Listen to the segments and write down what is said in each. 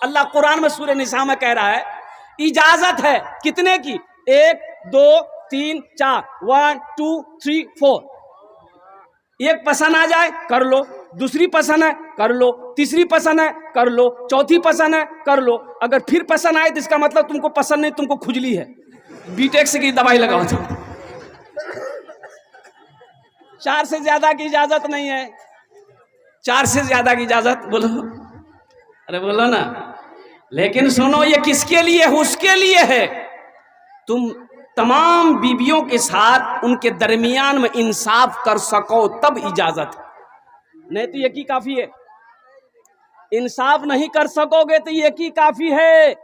अल्लाह कुरान में सूरह निसा में कह रहा है इजाजत है कितने की, 1 2 3 4, 1 2 3 4। एक पसंद आ जाए कर लो, दूसरी पसंद है कर लो, तीसरी पसंद है कर लो, चौथी पसंद है कर लो। अगर फिर पसंद आए तो इसका मतलब तुमको पसंद नहीं, तुमको खुजली है, बीटेक्स की दवाई लगाओ। तो 4 से ज्यादा की इजाजत नहीं है, 4 से ज्यादा की इजाजत बोलो, अरे बोलो ना। लेकिन सुनो ये किसके लिए है, उसके लिए है तुम तमाम बीवियों के साथ उनके दरमियान में इंसाफ कर सको तब इजाजत है, नहीं तो एक ही काफी है। इंसाफ नहीं कर सकोगे तो एक ही काफी है।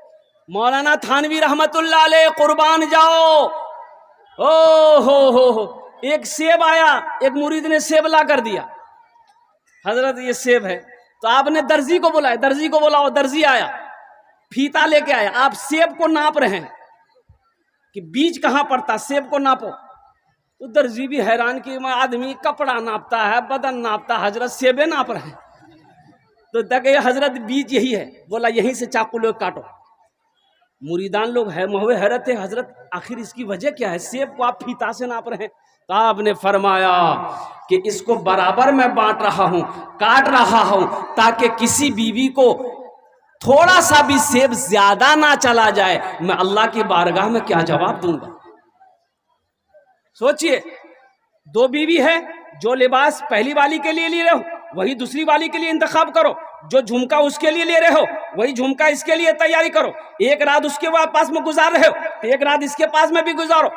मौलाना थानवी रहमतुल्लाह अलैह कुर्बान जाओ। ओ हो, एक सेब आया, एक मुरीद ने सेब ला कर दिया, हजरत ये सेब है। तो आपने दर्जी को बुलाया, दर्जी को बुलाओ, दर्जी आया, फीता लेके आया, आप सेब को नाप रहे हैं कि बीज कहां पड़ता, सेब को नापो। तो दर्जी भी हैरान कि आदमी कपड़ा नापता है, बदन नापता, हजरत सेबे नाप रहे हैं। तो देखे हजरत बीज यही है, बोला यहीं से चाकू लोग काटो। मुरीदान लोग है महुए हैरत है, हजरत आखिर इसकी वजह क्या है, सेब को आप फीता से नाप रहे हैं। तो आपने फरमाया कि इसको बराबर मैं बांट रहा हूं, काट रहा हूं, ताकि किसी बीवी को थोड़ा सा भी सेब ज्यादा ना चला जाए। मैं अल्लाह की बारगाह में क्या जवाब दूंगा। सोचिए, 2 बीवी है, जो लिबास पहली वाली के लिए ले रहे हो वही दूसरी वाली के लिए इंतखाब करो, जो झुमका उसके लिए ले रहे हो वही झुमका इसके लिए तैयारी करो। एक रात उसके पास में गुजार रहे हो, एक रात इसके पास में भी गुजारो।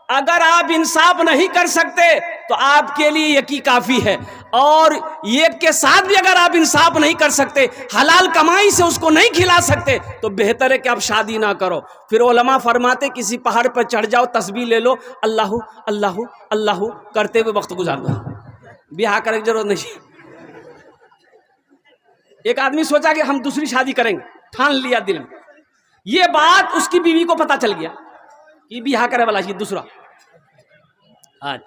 अगर आप इंसाफ नहीं कर सकते तो आपके लिए एक ही काफी है, और एक के साथ भी अगर आप इंसाफ नहीं कर सकते, हलाल कमाई से उसको नहीं खिला सकते, तो बेहतर है कि आप शादी ना करो। फिर उलमा फरमाते किसी पहाड़ पर चढ़ जाओ, तस्बीह ले लो, अल्लाहू अल्लाहू अल्लाहू करते हुए वक्त गुजार दो, ब्याह करने की जरूरत नहीं। एक आदमी सोचा कि हम दूसरी शादी करेंगे, ठान लिया दिल में, ये बात उसकी बीवी को पता चल गया कि ब्याह करे वाला ये दूसरा। आज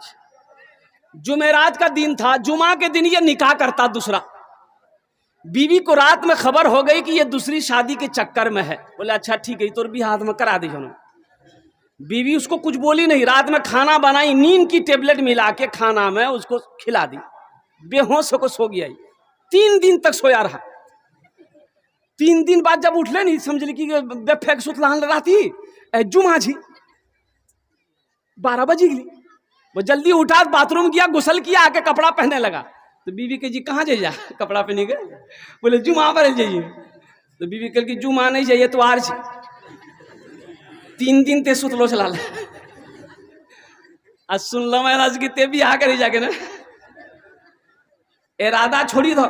जुमेरात का दिन था, जुमा के दिन ये निकाह करता दूसरा। बीवी को रात में खबर हो गई कि ये दूसरी शादी के चक्कर में है। बोले अच्छा ठीक है, तो भी हाथ में करा दी उन्होंने। बीवी उसको कुछ बोली नहीं, रात में खाना बनाई, नींद की टेबलेट मिला के खाना में उसको खिला दी, बेहोश होकर सो गया। 3 दिन तक सोया रहा। 3 दिन बाद जब उठले नहीं, समझ ली कि बेफेक सुतलान राती जुमा जी 12 बजे गई। वो जल्दी उठा, बाथरूम किया, गुसल किया, आके कपड़ा पहनने लगा। तो बीवी के जी कहाँ जाइए, कपड़ा पहने गए, बोले जुमा पर जाइए। तो बीवी कल की जुमा नहीं जाइए तो आर 3 दिन ते सुतलो चला ले। आज सुन लो महाराज की ते भी आ कर जाके ना इरादा छोड़ी दो,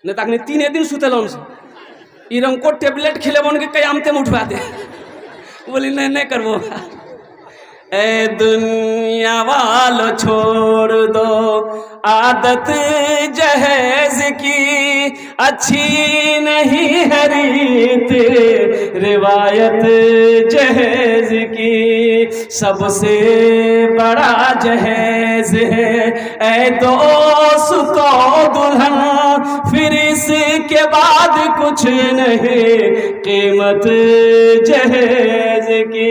नहीं तक 3 दिन सुतेल उनसे इरंग को टेबलेट खिले बन के कयामते में उठवा दे। बोली नहीं करबो। ए दुनिया वालों छोड़ दो आदत जहेज की, अच्छी नहीं है रीत रिवायत जहेज की, सबसे बड़ा जहेज है ए दोस्तों दुल्हन, फिर इसके बाद कुछ नहीं कीमत जहेज की।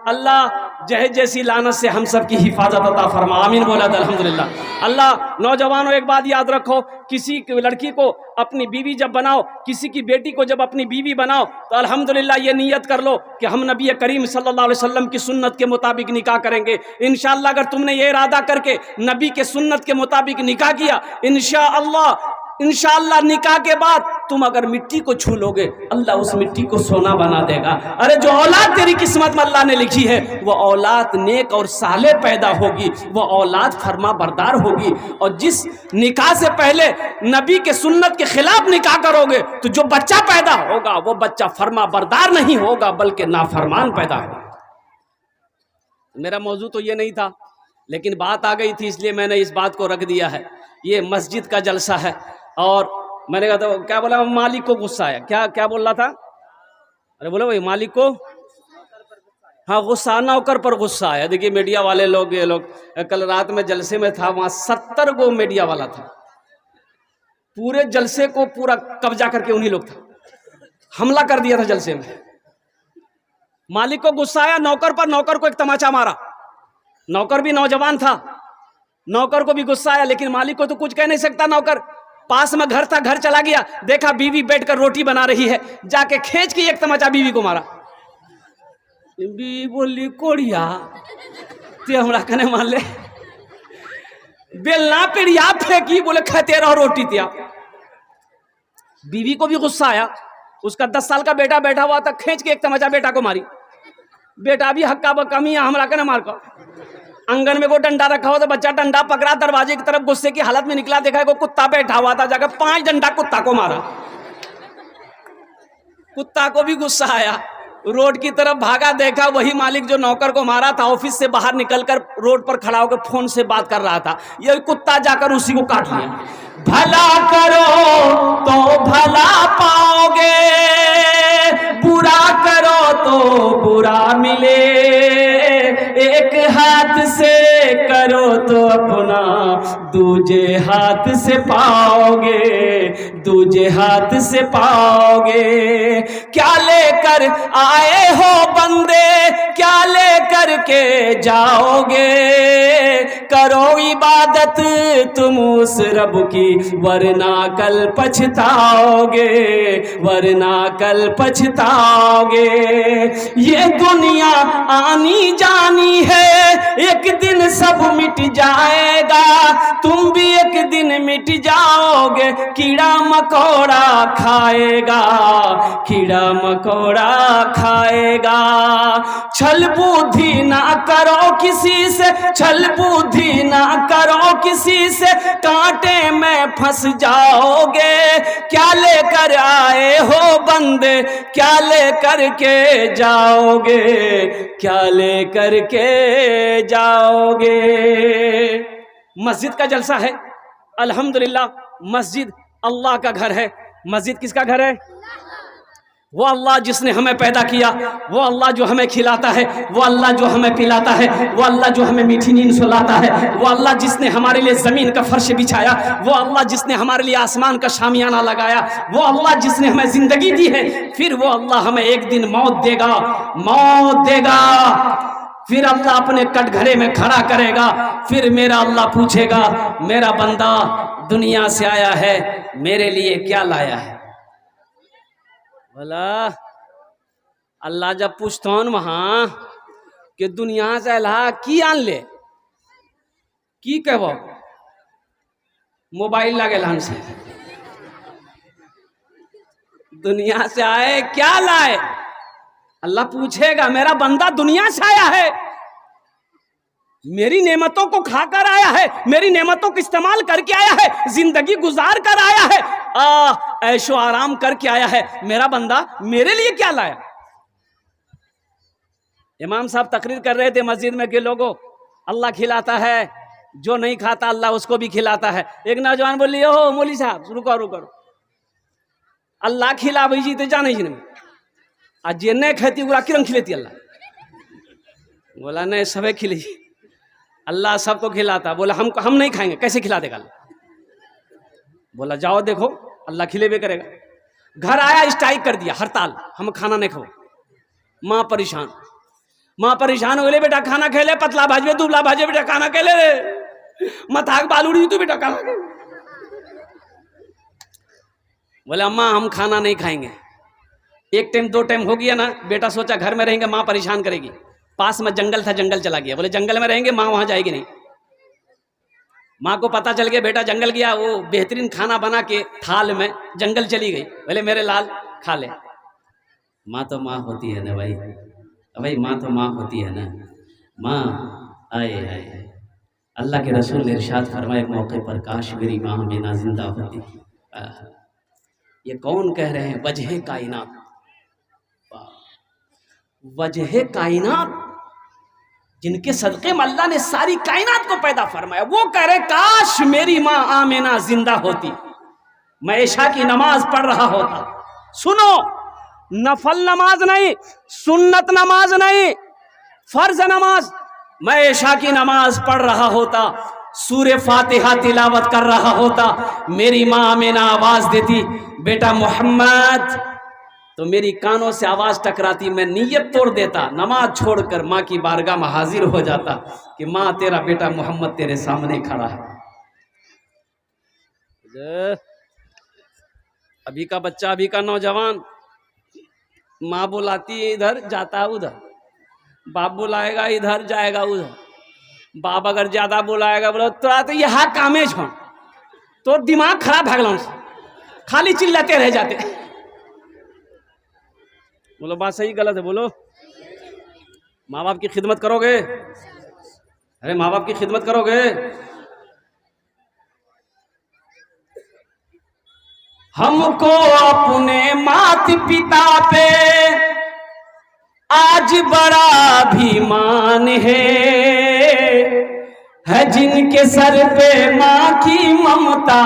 अल्लाह जहेज जैसी लानत से हम सब की हिफाजत अता फरमा, आमीन बोला था अल्हम्दुलिल्लाह। अल्लाह नौजवानों एक बात याद रखो, किसी लड़की को अपनी बीवी जब बनाओ, किसी की बेटी को जब अपनी बीवी बनाओ, तो अल्हम्दुलिल्लाह ये नियत कर लो कि हम नबी करीम सल्लल्लाहु अलैहि वसल्लम की सुन्नत के मुताबिक निकाह करेंगे। इंशाअल्लाह अगर तुमने ये इरादा करके नबी के सुन्नत के मुताबिक निकाह किया, इंशाअल्लाह निकाह के बाद तुम अगर मिट्टी को छू लोगे, अल्लाह उस मिट्टी को सोना बना देगा। अरे जो औलाद तेरी किस्मत में अल्लाह ने लिखी है, वो औलाद नेक और साले पैदा होगी, वो औलाद फरमा बरदार होगी। और जिस निकाह से पहले नबी के सुन्नत के खिलाफ निकाह करोगे, तो जो बच्चा पैदा होगा वो बच्चा फरमा बरदार नहीं होगा, बल्कि नाफरमान पैदा होगा। मेरा मौजू तो ये नहीं था, लेकिन बात आ गई थी, इसलिए मैंने इस बात को रख दिया है। ये मस्जिद का जलसा है, और मैंने कहा तो क्या बोला, मालिक को गुस्सा आया। क्या बोल रहा था? अरे बोलो भाई, मालिक को हाँ गुस्सा, नौकर पर गुस्सा आया। देखिए मीडिया वाले लोग, ये लोग, कल रात में जलसे में था, वहाँ 70 गो मीडिया वाला था। पूरे जलसे को पूरा कब्जा करके उन्हीं लोग था, हमला कर दिया था जलसे में। मालिक को गुस्सा आया नौकर पर, नौकर को एक तमाचा मारा। नौकर भी नौजवान था, नौकर को भी गुस्सा आया, लेकिन मालिक को तो कुछ कह नहीं सकता। नौकर पास में घर था, घर चला गया, देखा बीवी बैठकर रोटी बना रही है, जाके खींच के एक तमाचा बीवी को मारा। बीवी बोली कोड़िया ते हमरा कने मान ले, बेलना पिड़िया फेंकी, बोले खाते रहो रोटी तिया। बीवी को भी गुस्सा आया, उसका 10 साल का बेटा बैठा हुआ था, खींच के एक तमाचा बेटा को मारी। बेटा भी हक्का बकमी हमरा कने मार कर। आंगन में को डंडा रखा हुआ था, बच्चा डंडा पकड़ा, दरवाजे की तरफ गुस्से की हालत में निकला, देखा को कुत्ता बैठा हुआ था, जाकर 5 डंडा कुत्ता को मारा। कुत्ता को भी गुस्सा आया, रोड की तरफ भागा, देखा वही मालिक जो नौकर को मारा था ऑफिस से बाहर निकलकर रोड पर खड़ा होकर फोन से बात कर रहा था। ये कुत्ता जाकर उसी को काट लिया। भला करो तो भला पाओगे, बुरा करो तो बुरा मिले, एक हाथ से करो तो अपना दूजे हाथ से पाओगे, दूजे हाथ से पाओगे। क्या लेकर आए हो बंदे, क्या लेकर के जाओगे, करो इबादत तुम उस रब की, वरना कल पछताओगे, वरना कल पछताओगे। ये दुनिया आनी जानी है, एक दिन सब मिट जाएगा, तुम भी एक दिन मिट जाओगे। कीड़ा मकोड़ा खाएगा, कीड़ा मकोड़ा खाएगा। छल बुद्धि ना करो किसी से, छल बुद्धि ना करो किसी से, कांटे में फंस जाओगे। क्या लेकर आए हो बंदे, क्या लेकर के जाओगे, क्या लेकर के जाओगे। मस्जिद का जलसा है, अल्हम्दुलिल्लाह। मस्जिद अल्लाह का घर है। मस्जिद किसका घर है? वो अल्लाह जिसने हमें पैदा किया, वो अल्लाह जो हमें खिलाता है, वो अल्लाह जो हमें पिलाता है, वो अल्लाह जो हमें मीठी नींद सुलाता है, वो अल्लाह जिसने हमारे लिए ज़मीन का फर्श बिछाया, वो अल्लाह जिसने हमारे लिए आसमान का शामियाना लगाया, वो अल्लाह जिसने हमें ज़िंदगी दी है। फिर वो अल्लाह हमें एक दिन मौत देगा, मौत देगा। फिर अल्लाह अपने कटघरे में खड़ा करेगा। फिर मेरा अल्लाह पूछेगा, मेरा बंदा दुनिया से आया है, मेरे लिए क्या लाया है? बोला अल्लाह जब पूछता वहां कि दुनिया से अल्लाह की आन ले, की कहबो? मोबाइल लगे हमसे, दुनिया से आए क्या लाए? अल्लाह पूछेगा, मेरा बंदा दुनिया से आया है, मेरी नेमतों को खाकर आया है, मेरी नेमतों को इस्तेमाल करके आया है, जिंदगी गुजार कर आया है, ऐशो आराम करके आया है। मेरा बंदा मेरे लिए क्या लाया? इमाम साहब तकरीर कर रहे थे मस्जिद में कि लोगों, अल्लाह खिलाता है, जो नहीं खाता अल्लाह उसको भी खिलाता है। एक नौजवान बोली, ओ मौली साहब रुको रुको, अल्लाह खिला जी तो जाने जी आज जे नहीं खेती उरा किरण खिलेती अल्लाह? बोला नहीं, सबे खिले, अल्लाह सबको खिलाता। बोला हम नहीं खाएंगे, कैसे खिला देगा? बोला जाओ देखो, अल्लाह खिलेबे करेगा। घर आया, स्ट्राइक कर दिया, हड़ताल, हम खाना नहीं खाओ। माँ परेशान, माँ परेशान हो गए, बेटा खाना खेले, पतला भाजवे दुबला भाजे, बेटा खाना खेले, मथाक बालूड़ी तू बेटा खाना खेले। बोले अम्मा हम खाना नहीं खाएंगे। एक टाइम 2 टाइम हो गया ना, बेटा सोचा घर में रहेंगे माँ परेशान करेगी। पास में जंगल था, जंगल चला गया। बोले जंगल में रहेंगे, माँ वहां जाएगी नहीं। माँ को पता चल गया बेटा जंगल गया, वो बेहतरीन खाना बना के थाल में जंगल चली गई। बोले मेरे लाल खा ले। माँ तो माँ होती है ना भाई, भाई माँ तो माँ होती है ना। माँ आए आए, अल्लाह के रसूल ने इरशाद फरमाए मौके पर, काश मेरी माँ मीना जिंदा होती। ये कौन कह रहे हैं? वजह कायनात, वजह कायनात, जिनके सदक़े में अल्लाह ने सारी कायनात को पैदा फरमाया, वो कह रहे काश मेरी माँ आमिना जिंदा होती, मैं इशा की नमाज पढ़ रहा होता। सुनो, नफल नमाज नहीं, सुन्नत नमाज नहीं, फर्ज नमाज, मैं इशा की नमाज पढ़ रहा होता। सूरे फातिहा तिलावत कर रहा होता, मेरी माँ आमिना आवाज देती बेटा मोहम्मद, तो मेरी कानों से आवाज टकराती, मैं नीयत तोड़ देता, नमाज छोड़कर माँ की बारगाह में हाजिर हो जाता कि माँ तेरा बेटा मोहम्मद तेरे सामने खड़ा है। अभी का बच्चा, अभी का नौजवान, माँ बुलाती है इधर जाता है उधर, बाप बुलाएगा इधर जाएगा उधर, बाप अगर ज्यादा बुलाएगा बोलो तोरा तो यहाँ कामे छो, तो दिमाग खराब है गया, खाली चिल्लाते रह जाते। बोलो बात सही गलत है? बोलो। माँ बाप की खिदमत करोगे? अरे माँ बाप की खिदमत करोगे? हमको अपने मात पिता पे आज बड़ा अभिमान है जिनके सर पे माँ की ममता,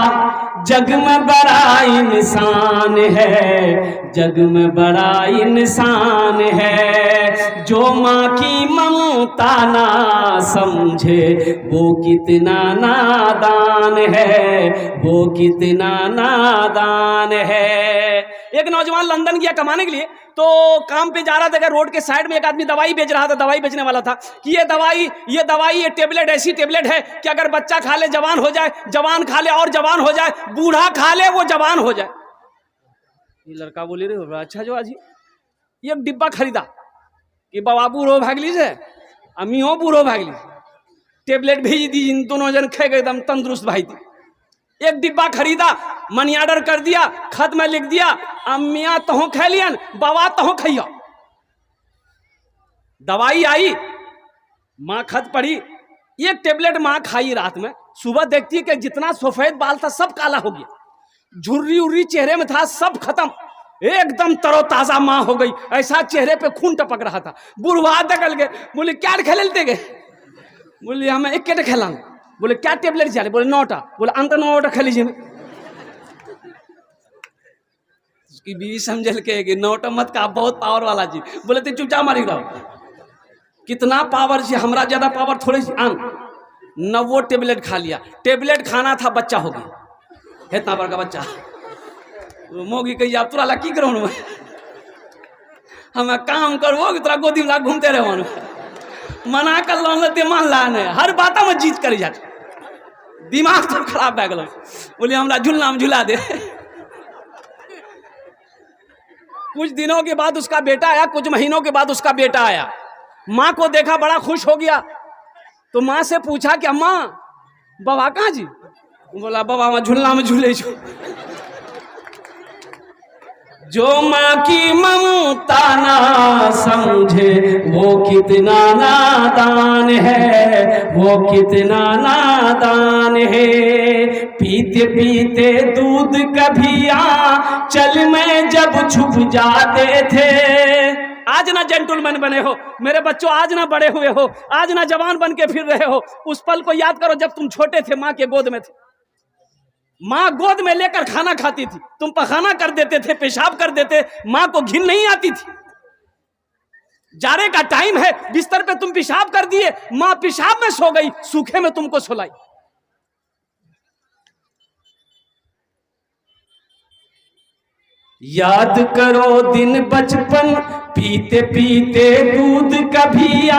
जग में बड़ा इंसान है, जग में बड़ा इंसान है। जो माँ की ममता ना समझे वो कितना नादान है, वो कितना नादान है। एक नौजवान लंदन गया कमाने के लिए, तो काम पे जा रहा था, रोड के साइड में एक आदमी दवाई बेच रहा था, दवाई बेचने वाला था कि ये दवाई ये टेबलेट ऐसी टेबलेट है कि अगर बच्चा खा ले जवान हो जाए, जवान खा ले और जवान हो जाए, बूढ़ा खा ले वो जवान हो जाए। ये लड़का बोले रे अच्छा जो आज ये डिब्बा खरीदा कि बाबा बूढ़ो भागली से अम्मी बूढ़ो भागली, टेबलेट भेज दी, इन दोनों जन खे गए एकदम तंदुरुस्त भाई थी। एक डिब्बा खरीदा, मनी ऑर्डर कर दिया, खत में लिख दिया अम्मिया तहो खैलियन बाबा तहो खैया। दवाई आई, माँ खत पढ़ी, एक टेबलेट माँ खाई रात में, सुबह देखती है कि जितना सफेद बाल था सब काला हो गया, झुर्री उर्री चेहरे में था सब खत्म, एकदम तरोताजा माँ हो गई, ऐसा चेहरे पे खून टपक रहा था। बुढ़वा निकल गए, बोले क्या खेलते गए? बोले हमें एक केटे खेला। बोले क्या टेबलेट चले? बोले 9टा। बोले अंत 9टा खा लीजिए। उसकी बीवी समझल के 9टा मत का बहुत पावर वाला जी। बोले तो चुपचाप मारी रहो, कितना पावर जी, हमरा ज्यादा पावर थोड़ी सी। 9 टेबलेट खा लिया, टेबलेट खाना था, बच्चा हो गया, इतना बड़ा बच्चा। मोगी कही आप तुरा की करो, हमें काम करो कि तोरा गोदी में घूमते रहो, मना कर लो मान ला नहीं, हर बात में जीत कर जाते, दिमाग तो खराब है गलो। बोले हमरा झूलना में झूला दे। कुछ दिनों के बाद उसका बेटा आया, कुछ महीनों के बाद उसका बेटा आया, माँ को देखा बड़ा खुश हो गया, तो माँ से पूछा कि अम्मा बाबा कहाँ जी? बोला बाबा मैं झूलना में झूले छो। जो माँ की ममता ना समझे वो कितना नादान है, वो कितना नादान है। पीते पीते दूध कभी चल में जब छुप जाते थे। आज ना जेंटलमैन बने हो मेरे बच्चों, आज ना बड़े हुए हो, आज ना जवान बन के फिर रहे हो। उस पल को याद करो जब तुम छोटे थे, माँ के गोद में थे, माँ गोद में लेकर खाना खाती थी, तुम पखाना कर देते थे, पेशाब कर देते, माँ को घिन नहीं आती थी। जाड़े का टाइम है, बिस्तर पे तुम पेशाब कर दिए, माँ पेशाब में सो गई, सूखे में तुमको सुलाई। याद करो दिन बचपन, पीते पीते दूध कभी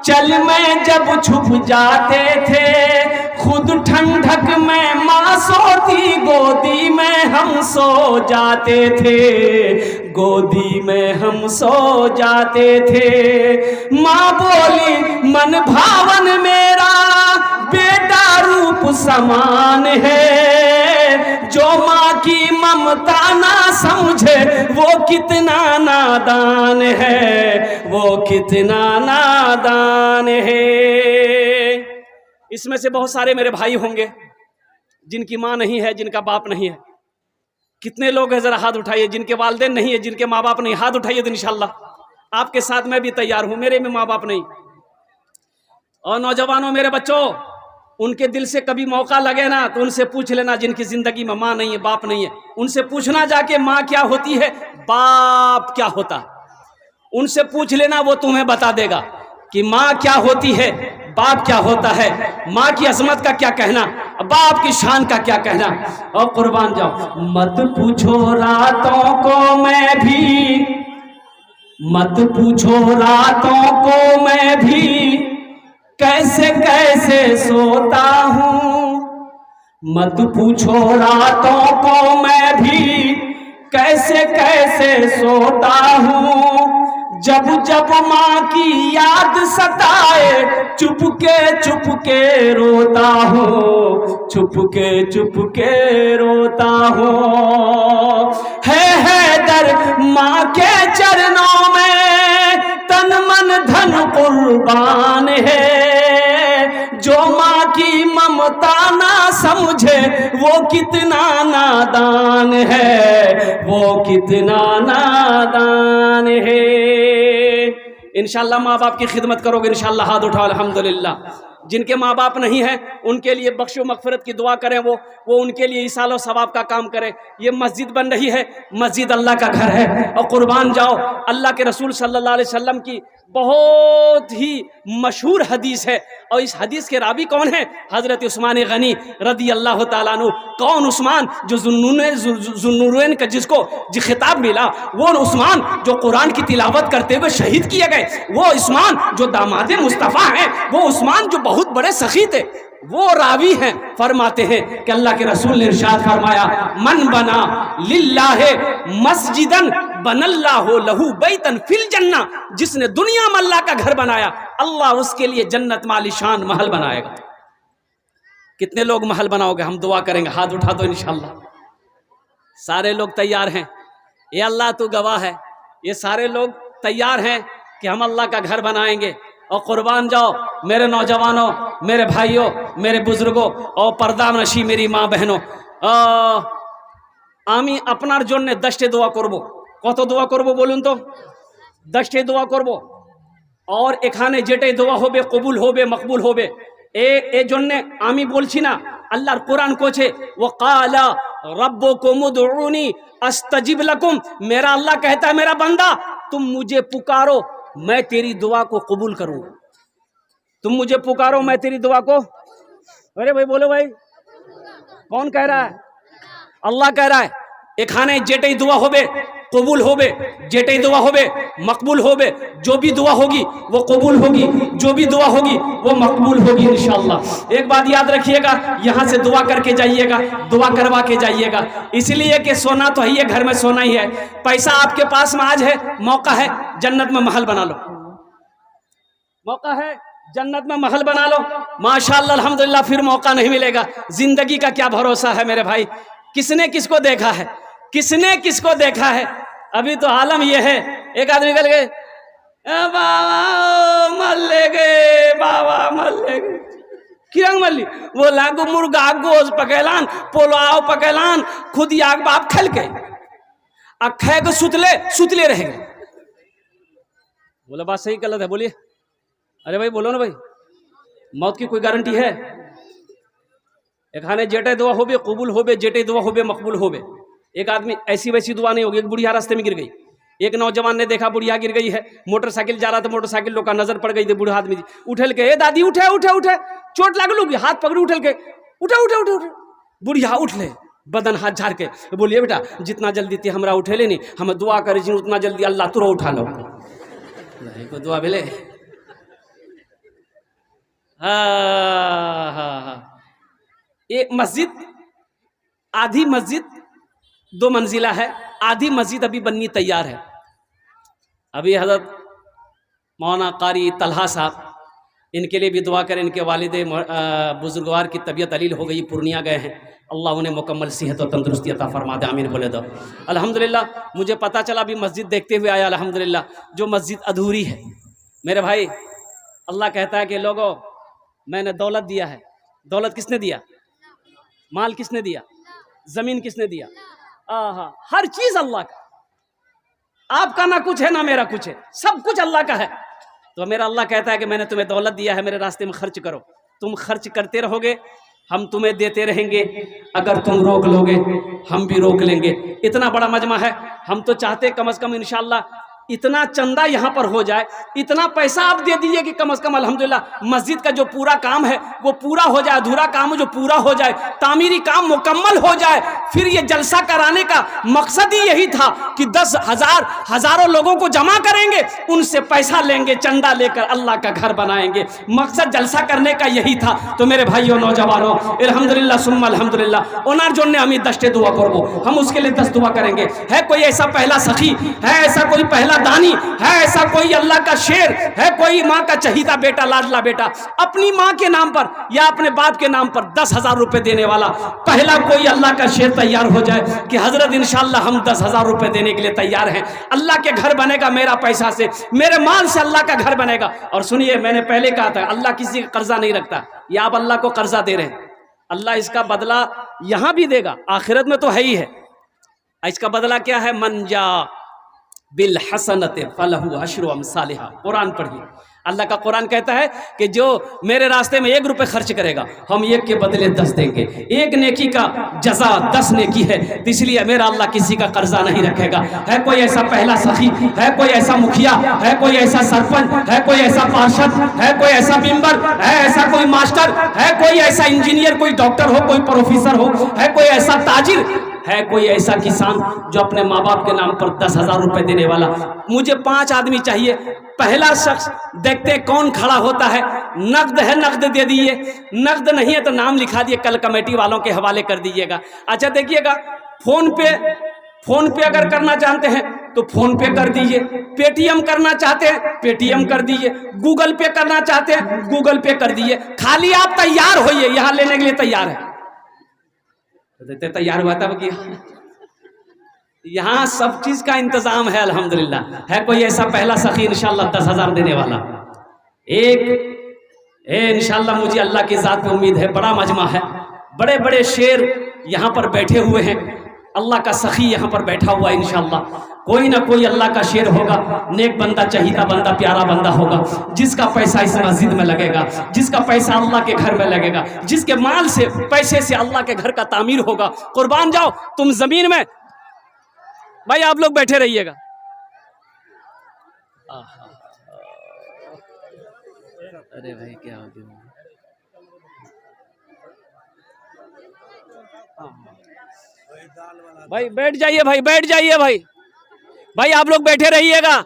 चल में जब छुप जाते थे। खुद ठंडक में माँ सोती, गोदी में हम सो जाते थे, गोदी में हम सो जाते थे। माँ बोली मन भावन मेरा बेटा रूप समान है। जो माँ की ममता ना समझे वो कितना नादान है, वो कितना नादान है। इसमें से बहुत सारे मेरे भाई होंगे जिनकी माँ नहीं है, जिनका बाप नहीं है। कितने लोग हैं जरा हाथ उठाइए जिनके वालिदैन नहीं है, जिनके माँ बाप नहीं। हाथ उठाइए तो इंशाल्लाह आपके साथ मैं भी तैयार हूं, मेरे में माँ बाप नहीं। और नौजवानों मेरे बच्चों, उनके दिल से कभी मौका लगे ना तो उनसे पूछ लेना जिनकी जिंदगी में माँ नहीं है, बाप नहीं है, उनसे पूछना जाके माँ क्या होती है, बाप क्या होता। उनसे पूछ लेना, वो तुम्हें बता देगा कि माँ क्या होती है, बाप क्या होता है, माँ की अजमत का क्या कहना, बाप की शान का क्या कहना। और कुर्बान जाओ, मत पूछो रातों को मैं भी, मत पूछो रातों को मैं भी कैसे कैसे सोता हूँ, मत पूछो रातों को मैं भी कैसे कैसे सोता हूँ। जब जब माँ की याद सताए चुपके रोता हूँ, चुपके रोता हूँ। है दर माँ के चरणों में तन मन धन कुर्बान है। जो माँ की ममता ना समझे वो कितना नादान है, वो कितना नादान है। इंशाअल्लाह माँ बाप की खिदमत करोगे इंशाअल्लाह, हाथ उठाओ अल्हम्दुलिल्लाह। जिनके माँ बाप नहीं है उनके लिए बख्शो मगफिरत की दुआ करें, वो उनके लिए ईसालो सवाब का काम करें। ये मस्जिद बन रही है, मस्जिद अल्लाह का घर है। और कुर्बान जाओ, अल्लाह के रसूल सल्लल्लाहु अलैहि वसल्लम की बहुत ही मशहूर हदीस है, और इस हदीस के रावी कौन है? हजरत उस्मान गनी रदी अल्लाह ताला अन्हु। कौन उस्मान? जो जुन्नूरैन का जिसको जो खिताब मिला, वो उस्मान जो कुरान की तिलावत करते हुए शहीद किए गए, वो उस्मान जो दामादे मुस्तफ़ा हैं, वो उस्मान जो बहुत बड़े सखी थे, वो रावी हैं। फरमाते हैं कि अल्लाह के रसूल ने इरशाद फरमाया, मन बना लिल्लाहि मस्जिदन बनल्लाहु लहू बैतन फिल जन्ना। जिसने दुनिया में अल्लाह का घर बनाया, अल्लाह उसके लिए जन्नत में आलीशान महल बनाएगा। कितने लोग महल बनाओगे? हम दुआ करेंगे, हाथ उठा दो इंशाअल्लाह। सारे लोग तैयार हैं? ये अल्लाह तू गवाह है, ये सारे लोग तैयार हैं कि हम अल्लाह का घर बनाएंगे। और कुर्बान जाओ मेरे नौजवानों, मेरे भाइयों, मेरे बुजुर्गों और पर्दा नशी मेरी माँ बहनों, आमी अपनार जन्य 10टे দোয়া করব। কত দোয়া করব বলুন তো? 10टे দোয়া করব। और এখানে যেটাই দোয়া হবে কবুল হবে, মকবুল হবে। এই জন্য আমি বলছি না, আল্লাহর কোরআন কোছে ওয়াকালা रब्बुकुम उदउनी अस्तजिब लकुम। मेरा अल्लाह कहता है, मेरा बंदा तुम मुझे पुकारो, मैं तेरी दुआ को कबूल करूंगा। तुम मुझे पुकारो, मैं तेरी दुआ को। अरे भाई बोलो भाई, कौन कह रहा है? अल्लाह कह रहा है। एखाने जेटे दुआ होबे कबूल होबे, जेटे दुआ होबे मकबूल होबे। जो भी दुआ होगी वो कबूल होगी, जो भी दुआ होगी वो मकबूल होगी इंशाअल्लाह। एक बात याद रखिएगा, यहाँ से दुआ करके जाइएगा, दुआ करवा के जाइएगा। इसलिए कि सोना तो है ही, घर में सोना ही है। पैसा आपके पास में आज है, मौका है जन्नत में महल बना लो, मौका है जन्नत में महल बना लो माशाअल्लाह अल्हम्दुलिल्लाह। फिर मौका नहीं मिलेगा। जिंदगी का क्या भरोसा है मेरे भाई? किसने किसको देखा है? किसने किसको देखा है? अभी तो आलम ये है, एक आदमी निकल गए, बाबा मल्ले गए, बाबा मल्ले गए, किरंग मल्ली वो लागू मुर्गा गोश पकेलान, पोलाव पकेलान, खुद आग बाप खल के अखे को सुतले रह गए। बोला बात सही गलत है? बोलिए। अरे भाई बोलो ना भाई, मौत की कोई गारंटी है? एखाने जेटे दुआ होबे कबूल होबे, जेटे दुआ होबे मकबूल होबे। एक आदमी ऐसी वैसी दुआ नहीं होगी। एक बुढ़िया रास्ते में गिर गई, एक नौजवान ने देखा बुढ़िया गिर गई है, मोटरसाइकिल जा रहा था, मोटरसाइकिल लोग का नजर पड़ गई थी। बूढ़ा आदमी उठल के, ए दादी उठे उठे उठे, चोट लागलू, हाथ पकड़ी उठल के, उठे उठे उठे उठे। बुढ़िया उठ ले, बदन हाथ झाड़ के बोलिए, बेटा जितना जल्दी ती हमरा उठे ले नहीं, हम दुआ करे जी उतना जल्दी अल्लाह तुरो उठा लो। को दुआ भेले। ये मस्जिद, आधी मस्जिद 2 मंजिला है, आधी मस्जिद अभी बननी तैयार है। अभी हजरत मौलाना कारी तलहा साहब, इनके लिए भी दुआ करें। इनके वालिद बुजुर्गवार की तबीयत अलील हो गई, पूर्णिया गए हैं। अल्लाह उन्हें मुकम्मल सेहत और तंदुरुस्ती अता फरमा दे, आमीन बोले दो। अल्हम्दुलिल्लाह मुझे पता चला अभी मस्जिद देखते हुए आया, अल्हम्दुलिल्लाह जो मस्जिद अधूरी है। मेरे भाई, अल्लाह कहता है कि लोगों मैंने दौलत दिया है। दौलत किसने दिया? माल किसने दिया? जमीन किसने दिया? हर चीज अल्लाह का। आपका ना कुछ है ना मेरा कुछ है, सब कुछ अल्लाह का है। तो मेरा अल्लाह कहता है कि मैंने तुम्हें दौलत दिया है, मेरे रास्ते में खर्च करो। तुम खर्च करते रहोगे, हम तुम्हें देते रहेंगे। अगर तुम रोक लोगे, हम भी रोक लेंगे। इतना बड़ा मजमा है। हम तो चाहते कम से कम इंशाअल्लाह इतना चंदा यहाँ पर हो जाए, इतना पैसा आप दे दीजिए कि कम से कम अल्हम्दुलिल्लाह मस्जिद का जो पूरा काम है वो पूरा हो जाए, अधूरा काम जो पूरा हो जाए, तामीरी काम मुकम्मल हो जाए। फिर ये जलसा कराने का मकसद ही यही था कि 10,000 हजारों लोगों को जमा करेंगे, उनसे पैसा लेंगे, चंदा लेकर अल्लाह का घर बनाएंगे। मकसद जलसा करने का यही था। तो मेरे भाइयों नौजवानों, अल्हम्दुलिल्लाह सुम्मा अल्हम्दुलिल्लाह, ओनार जोड़ने हमें दस्ते दुआ करबो, हम उसके लिए 10 दुआ करेंगे। है कोई ऐसा पहला सखी, है ऐसा कोई पहला दानी, है ऐसा कोई अल्लाह का शेर, है कोई माँ का चहीता बेटा, लाडला बेटा, अपनी माँ के नाम पर या अपने बाप के नाम पर 10,000 रुपए देने वाला पहला कोई अल्लाह का शेर तैयार हो जाए कि हजरत इंशाअल्लाह हम 10,000 रुपए देने के लिए तैयार हैं, अल्लाह के घर बनेगा, मेरा पैसा से, मेरे माल से अल्लाह का घर बनेगा। और सुनिए, मैंने पहले कहा था अल्लाह किसी का कर्जा नहीं रखता। या आप अल्लाह को कर्जा दे रहे हैं, अल्लाह इसका बदला यहां भी देगा, आखिरत में तो है ही है। इसका बदला क्या है? मंजा बिल हसनत फलहु अशरु अमसालिहा। कुरान पढ़िए, अल्लाह का कुरान कहता है कि जो मेरे रास्ते में 1 रुपए खर्च करेगा, हम 1 के बदले 10 देंगे। 1 नेकी का जजा 10 नेकी है, इसलिए मेरा अल्लाह किसी का कर्जा नहीं रखेगा। है कोई ऐसा पहला सखी, है कोई ऐसा मुखिया, है कोई ऐसा सरपंच, है कोई ऐसा पार्षद, है कोई ऐसा मेंबर, है ऐसा कोई मास्टर, है कोई ऐसा इंजीनियर, कोई डॉक्टर हो, कोई प्रोफेसर हो, है कोई ऐसा ताजिर, है कोई ऐसा किसान जो अपने माँ बाप के नाम पर 10,000 रुपए देने वाला? मुझे 5 आदमी चाहिए। पहला शख्स देखते कौन खड़ा होता है। नकद है, नकद दे दिए, नकद नहीं है तो नाम लिखा दिए, कल कमेटी वालों के हवाले कर दीजिएगा। अच्छा देखिएगा, फोन पे अगर करना चाहते हैं तो फोन पे कर दीजिए, पेटीएम करना चाहते हैं पेटीएम कर दीजिए, गूगल पे करना चाहते हैं गूगल पे कर दीजिए। खाली आप तैयार होइए, यहाँ लेने के लिए तैयार है। देते तैयार हुआ था कि यहाँ सब चीज का इंतजाम है अल्हम्दुलिल्लाह। है कोई ऐसा पहला सखी इंशाअल्लाह 10,000 देने वाला? इंशाअल्लाह मुझे अल्लाह की जात पे उम्मीद है, बड़ा मजमा है, बड़े बड़े शेर यहाँ पर बैठे हुए हैं, अल्लाह का सखी यहाँ पर बैठा हुआ है। इंशाअल्लाह कोई ना कोई अल्लाह का शेर होगा, नेक बंदा, चहीता बंदा, प्यारा बंदा होगा, जिसका पैसा इस मस्जिद में लगेगा, जिसका पैसा अल्लाह के घर में लगेगा, जिसके माल से, पैसे से अल्लाह के घर का तामीर होगा। कुर्बान जाओ तुम जमीन में। भाई आप लोग बैठे रहिएगा। अरे भाई क्या हो गया? भाई बैठ जाइए, भाई बैठ जाइए, भाई आप लोग बैठे रहिएगा।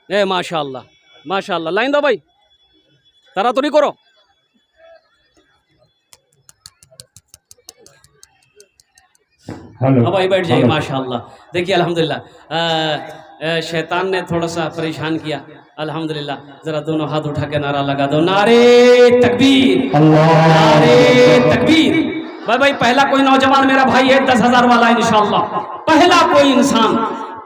ए माशाअल्लाह माशाअल्लाह, लाइन दो भाई, तरा तो नहीं करो। हाँ भाई बैठ जाइए। माशाअल्लाह, देखिए अल्हम्दुलिल्लाह शैतान ने थोड़ा सा परेशान किया। अल्हम्दुलिल्लाह जरा दोनों हाथ उठा के नारा लगा दो, नारे तकबीर, नारे तकबीर। भाई पहला कोई नौजवान मेरा भाई है 10,000 वाला इंशाअल्लाह। पहला कोई इंसान,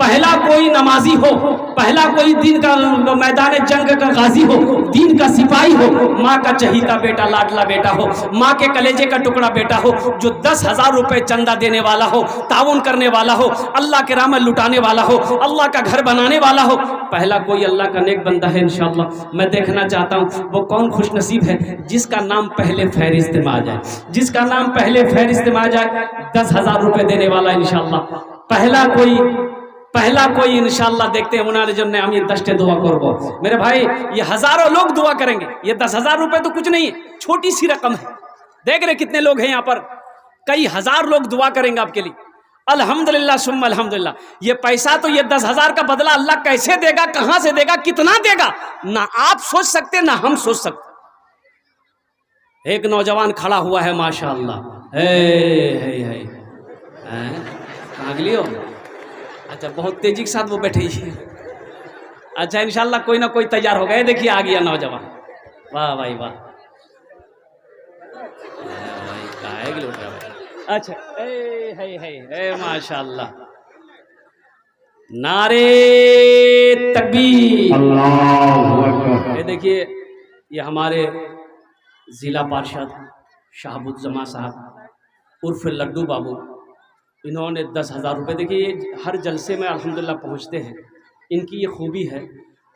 पहला कोई नमाजी हो, पहला कोई दिन का मैदान जंग का गाजी हो, दीन का सिपाही हो, माँ का चहीता बेटा, लाडला बेटा हो, माँ के कलेजे का टुकड़ा बेटा हो, जो 10,000 रुपए चंदा देने वाला हो, ताउन करने वाला हो, अल्लाह के राह में लुटाने वाला हो, अल्लाह का घर बनाने वाला हो, पहला कोई अल्लाह का नेक बंदा है इंशाअल्लाह। मैं देखना चाहता हूँ वो कौन खुशनसीब है जिसका नाम पहले फहरिस्त में आ जाए, जिसका नाम पहले फहरिस्त में आ जाए 10,000 रुपए देने वाला इंशाअल्लाह। पहला कोई इंशाअल्लाह देखते हैं। उन्होंने जो हम ये दस्ते दुआ करबो मेरे भाई, ये हजारों लोग दुआ करेंगे। ये 10,000 रुपए तो कुछ नहीं है, छोटी सी रकम है। देख रहे कितने लोग हैं यहाँ पर, कई हजार लोग दुआ करेंगे आपके लिए। अल्हम्दुलिल्लाह सुम्मा अल्हम्दुलिल्लाह। ये पैसा तो, ये 10,000 का बदला अल्लाह कैसे देगा, कहां से देगा, कितना देगा, ना आप सोच सकते ना हम सोच सकते। एक नौजवान खड़ा हुआ है माशाअल्लाह, कहाँ गई हो? अच्छा बहुत तेजी के साथ वो बैठे ही। अच्छा इंशाल्लाह कोई ना कोई तैयार हो गए। देखिए आ गया नौजवान, वाह भाई वाह, अच्छा माशाअल्लाह, नारे तकबीर। ये देखिए ये हमारे जिला पार्षद शहाबुद्दीन साहब उर्फ लड्डू बाबू, इन्होंने 10,000 रुपये। देखिए ये हर जलसे में अल्हम्दुलिल्लाह पहुंचते हैं, इनकी ये खूबी है,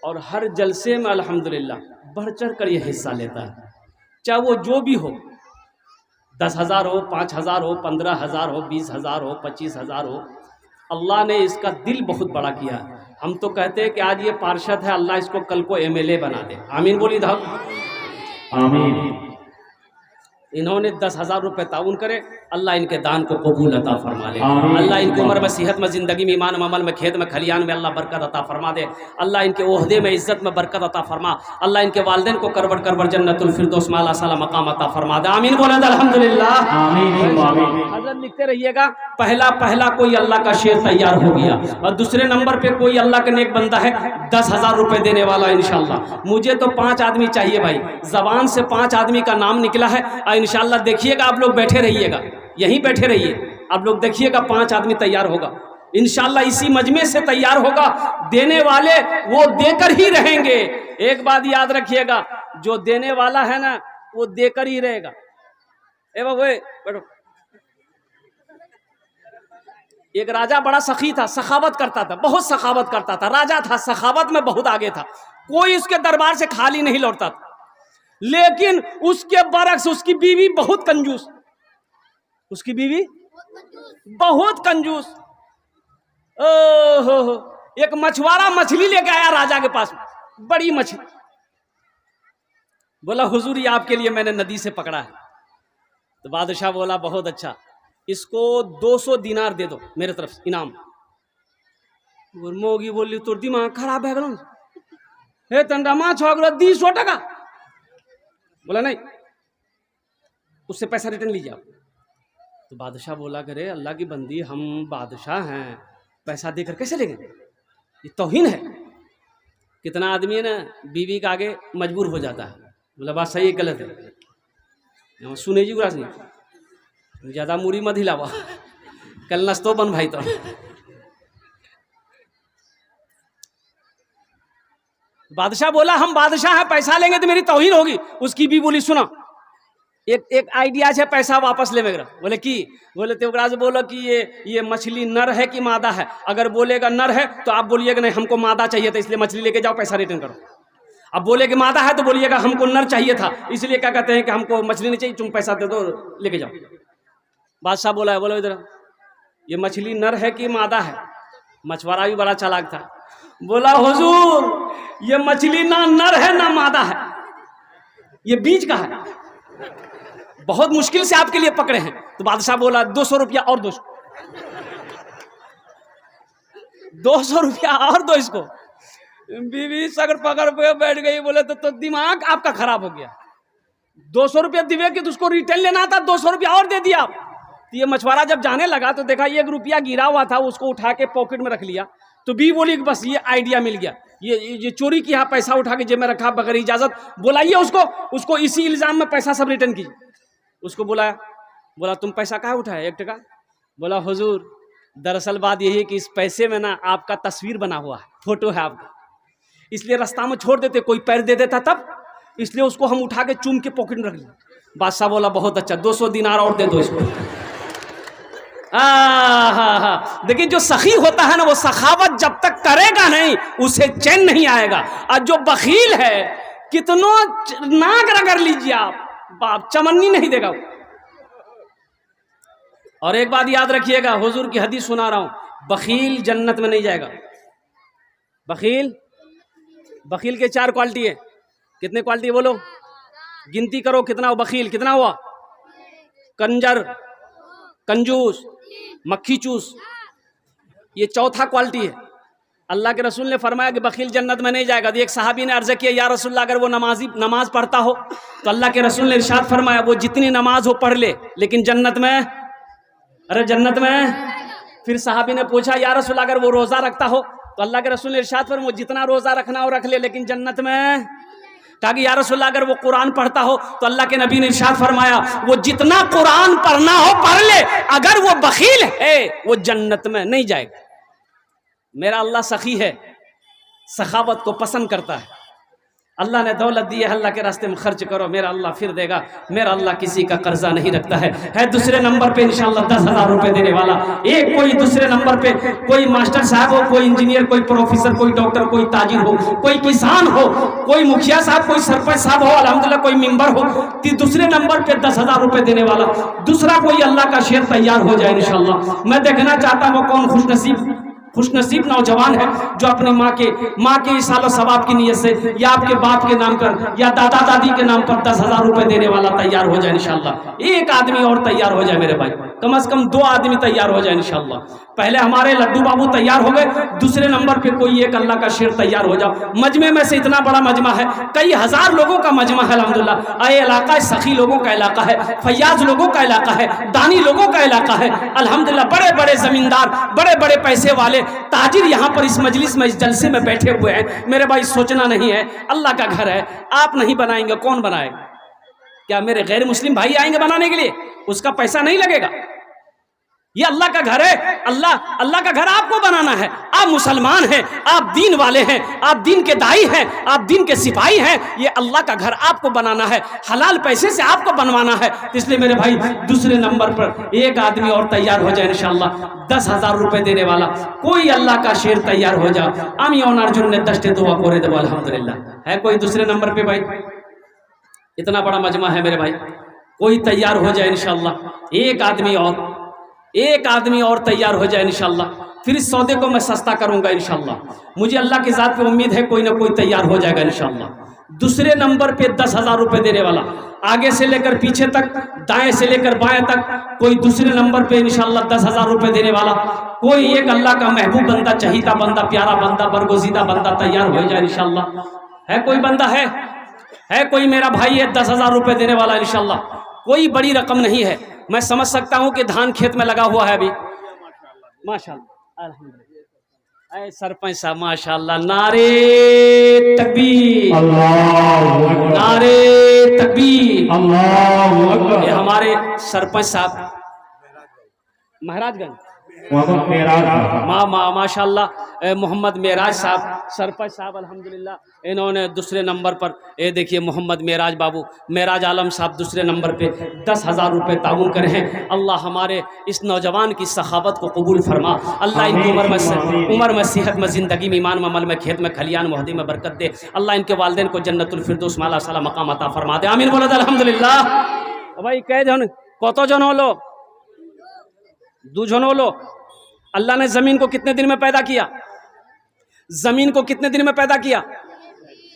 और हर जलसे में अल्हम्दुलिल्लाह बढ़ चढ़ कर ये हिस्सा लेता है। चाहे वो जो भी हो, 10,000 हो, 5,000 हो, 15,000 हो, 20,000 हो, 25,000 हो, अल्लाह ने इसका दिल बहुत बड़ा किया। हम तो कहते हैं कि आज ये पार्षद है, अल्लाह इसको कल को MLA बना दे। आमीन बोली था। आमीन। इन्होंने 10,000 रुपये ताउन करे, अल्लाह इनके दान को कबूल अता फरमा ले। अल्लाह इनकी उम्र में, सेहत में, ज़िंदगी में, ईमान में, अमल में, खेत में, खलियान में अल्लाह बरकत अता फरमा दे। अल्लाह इनके ओहदे में, इज़्ज़त में बरकत अता फरमा। अल्लाह इनके वालिदैन को करबड़ करबड़ जन्नतुल फिरदौस में आला साला मकाम अता फरमा दे। आमीन बोले अल्हम्दुलिल्लाह। हज़रत लिखते रहिएगा, पहला पहला कोई अल्लाह का शेर तैयार हो गया, और दूसरे नंबर पे कोई अल्लाह का नेक बंदा है 10,000 रुपये देने वाला इंशाल्लाह। मुझे तो 5 आदमी चाहिए भाई, ज़बान से 5 आदमी का नाम निकला है। इंशाल्लाह देखिएगा, आप लोग बैठे रहिएगा, यहीं बैठे रहिए, आप लोग देखिएगा 5 आदमी तैयार होगा इंशाल्लाह। इसी मजमे से तैयार होगा, देने वाले वो देकर ही रहेंगे। एक बात याद रखिएगा, जो देने वाला है ना वो देकर ही रहेगा। ए बाबू बैठो। एक राजा बड़ा सखी था, सखावत करता था, बहुत सखावत करता था, राजा था, सखावत में बहुत आगे था, कोई उसके दरबार से खाली नहीं लौटता था। लेकिन उसके बरक्स उसकी बीवी बहुत कंजूस, उसकी बीवी बहुत कंजूस। ओहो, एक मछुआरा मछली लेके आया राजा के पास, बड़ी मछली। बोला हुजूर ये आपके लिए मैंने नदी से पकड़ा है। तो बादशाह बोला बहुत अच्छा, इसको 200 दिनार दे दो मेरे तरफ से इनाम। मोगी बोली तो दिमाग खराब है गलो, हे तंडा माँ छोगलो 200 टका। बोला नहीं, उससे पैसा रिटर्न लीजिए आप। तो बादशाह बोला करे अल्लाह की बंदी, हम बादशाह हैं, पैसा देकर कैसे लेंगे, ये तौहीन है। कितना आदमी है ना बीवी के आगे मजबूर हो जाता है। बोला बात सही है गलत है, सुने जी गुराज नहीं, ज़्यादा मूरी मत हिलावा, कल नस्तो बन भाई। तो बादशाह बोला हम बादशाह हैं, पैसा लेंगे तो मेरी तौहीन होगी। उसकी भी बोली सुना, एक आइडिया है, पैसा वापस ले मेरा। बोले की? बोले तो से बोलो कि ये मछली नर है कि मादा है। अगर बोलेगा नर है तो आप बोलिएगा नहीं हमको मादा चाहिए था इसलिए मछली लेके जाओ, पैसा रिटर्न करो। अब बोलेगा मादा है तो बोलिएगा हमको नर चाहिए था इसलिए क्या कहते हैं कि हमको मछली नहीं चाहिए, तुम पैसा दे दो लेके जाओ। बादशाह बोला है, बोलो इधर ये मछली नर है कि मादा है। मछुआरा भी बड़ा चालाक था, बोला हुजूर ये मछली ना नर है ना मादा है, ये बीच का है, बहुत मुश्किल से आपके लिए पकड़े हैं। तो बादशाह बोला 200 रुपया और 200 रुपया और दो इसको। बीवी सगर पकड़ पे बैठ गई। बोले तो दिमाग आपका खराब हो गया, 200 रुपया दिवे कि उसको रिटर्न लेना था, 200 रुपया और दे दिया। तो ये मछुआरा जब जाने लगा तो देखा 1 रुपया गिरा हुआ था, उसको उठा के पॉकेट में रख लिया। तो बी बोली बस ये आइडिया मिल गया, ये चोरी किया, पैसा उठा के जेब में रखा बगैर इजाजत। बुलाइए उसको इसी इल्जाम में पैसा सब रिटर्न कीजिए। उसको बुलाया, बोला तुम पैसा कहाँ उठाया 1 टका? बोला हुजूर दरअसल बात यही है कि इस पैसे में ना आपका तस्वीर बना हुआ है, फोटो है आपका, इसलिए रास्ता में छोड़ देते, कोई पैर दे देता तब, इसलिए उसको हम उठा के चूम के पॉकेट में रख लिया। बादशाह बोला बहुत अच्छा, 200 दिनार और दे दो इसको। देखिए जो सखी होता है ना वो सखावत जब तक करेगा नहीं उसे चैन नहीं आएगा। और जो बखील है कितनों नाक रगड़ लीजिए आप, बाप चमन्नी नहीं देगा। और एक बात याद रखिएगा, हुजूर की हदीस सुना रहा हूं, बखील जन्नत में नहीं जाएगा। बखील के 4 क्वालिटी है। कितने क्वालिटी बोलो, गिनती करो कितना हो बखील, कितना हुआ? कंजर, कंजूस, मक्खी चूस, ये चौथा क्वालिटी है। अल्लाह के रसूल ने फरमाया कि बखील जन्नत में नहीं जाएगा। तो एक सहाबी ने अर्ज किया या रसूलल्लाह अगर वो नमाज पढ़ता हो तो अल्लाह के रसूल ने इरशाद फरमाया वो जितनी नमाज हो पढ़ ले लेकिन जन्नत में, अरे जन्नत में। फिर सहाबी ने पूछा या रसूलल्लाह अगर वो रोज़ा रखता हो तो अल्लाह के रसूल ने इरशाद फरमाया वो जितना रोज़ा रखना हो रख ले लेकिन जन्नत में। ताकि या रसूलल्लाह अगर वो कुरान पढ़ता हो तो अल्लाह के नबी ने इरशाद फरमाया वो जितना कुरान पढ़ना हो पढ़ ले, अगर वो बखील है वो जन्नत में नहीं जाएगा। मेरा अल्लाह सखी है, सखावत को पसंद करता है। अल्लाह ने दौलत दी है, अल्लाह के रास्ते में खर्च करो, मेरा अल्लाह फिर देगा। मेरा अल्लाह किसी का कर्जा नहीं रखता है दूसरे नंबर पे इंशाल्लाह 10,000 रुपए देने वाला। एक कोई दूसरे नंबर पे कोई मास्टर साहब हो, कोई इंजीनियर, कोई प्रोफेसर, कोई डॉक्टर, कोई ताजिर हो, कोई किसान हो, कोई मुखिया साहब, कोई सरपंच साहब हो, अल्हम्दुलिल्लाह कोई मेंबर हो, दूसरे नंबर पे 10,000 रुपए देने वाला। दूसरा कोई अल्लाह का शेर तैयार हो जाए इंशाल्लाह। मैं देखना चाहता हूँ कौन खुशनसीब नौजवान है जो अपनी माँ के इसालो सवाब की नीयत से या आपके बाप के नाम पर या दादा दादी के नाम पर 10,000 रुपए देने वाला तैयार हो जाए इंशाल्लाह। एक आदमी और तैयार हो जाए मेरे भाई, कम से कम 2 आदमी तैयार हो जाए इंशाल्लाह। पहले हमारे लड्डू बाबू तैयार हो गए, दूसरे नंबर पे कोई एक अल्लाह का शेर तैयार हो जाओ। मजमे में से इतना बड़ा मजमा है, कई हजार लोगों का मजमा है अल्हम्दुलिल्लाह। ये इलाका सखी लोगों का इलाका है, फैयाज लोगों का इलाका है, दानी लोगों का इलाका है अल्हम्दुलिल्लाह। बड़े बड़े जमींदार, बड़े बड़े पैसे वाले ताजिर यहाँ पर इस मजलिस में, इस जलसे में बैठे हुए हैं मेरे भाई। सोचना नहीं है, अल्लाह का घर है, आप नहीं बनाएंगे कौन बनाएगा? क्या मेरे गैर मुस्लिम भाई आएंगे बनाने के लिए? उसका पैसा नहीं लगेगा। ये अल्लाह का घर है, अल्लाह का घर आपको बनाना है। आप मुसलमान हैं, आप दीन वाले हैं, आप दीन के दाई हैं, आप दीन के सिपाही हैं। ये अल्लाह का घर आपको बनाना है, हलाल पैसे से आपको बनवाना है। इसलिए मेरे भाई दूसरे नंबर पर एक आदमी और तैयार हो जाए इंशाल्लाह, 10,000 रुपए देने वाला कोई अल्लाह का शेर तैयार हो जाए। आमी और अर्जुन ने दस्ते दुआ करे देव अल्हम्दुलिल्लाह। है कोई दूसरे नंबर पे भाई? इतना बड़ा मजमा है मेरे भाई, कोई तैयार हो जाए इंशाल्लाह। एक आदमी और तैयार हो जाए इंशाल्लाह, फिर इस सौदे को मैं सस्ता करूंगा इंशाल्लाह। मुझे अल्लाह की ज़ात पे उम्मीद है कोई ना कोई तैयार हो जाएगा इंशाल्लाह। दूसरे नंबर पे 10,000 रुपए देने वाला, आगे से लेकर पीछे तक, दाएं से लेकर बाएं तक, कोई दूसरे नंबर पे इंशाल्लाह 10,000 रुपए देने वाला। कोई एक अल्लाह का महबूब बंदा, चहीता बंदा, प्यारा बंदा, बरगुज़ीदा बंदा तैयार हो जाए इंशाल्लाह। है कोई बंदा? है कोई मेरा भाई है 10,000 रुपए देने वाला इंशाल्लाह। कोई बड़ी रकम नहीं है, मैं समझ सकता हूं कि धान खेत में लगा हुआ है अभी। माशाल्लाह अल्हम्दुलिल्लाह। सरपंच साहब माशाल्लाह, नारे तकबीर, नारे तकबीर, अल्लाहू अकबर। ये हमारे सरपंच साहब महाराजगंज माशाल्लाह मोहम्मद मेराज साहब, सरपंच साहब अल्हम्दुलिल्लाह। इन्होंने दूसरे नंबर पर, ये देखिए मोहम्मद मेराज बाबू, मेराज आलम साहब दूसरे नंबर पे 10,000 रुपये ताउन करे हैं। अल्लाह हमारे इस नौजवान की सखावत को कबूल फरमा। अल्लाह इनकी उम्र में सेहत में, ज़िंदगी में, ईमान में, अमल में, खेत में, खलियान मोहदी में बरकत दे। अल्लाह इनके वालिदैन को जन्नतुल फिरदौस माला साला मकाम अता फरमा दे। आमीन बोलो अल्हम्दुलिल्लाह। भाई कह जन कत जन हलो? 2 जन हलो। अल्लाह ने ज़मीन को कितने दिन में पैदा किया? ज़मीन को कितने दिन में पैदा किया?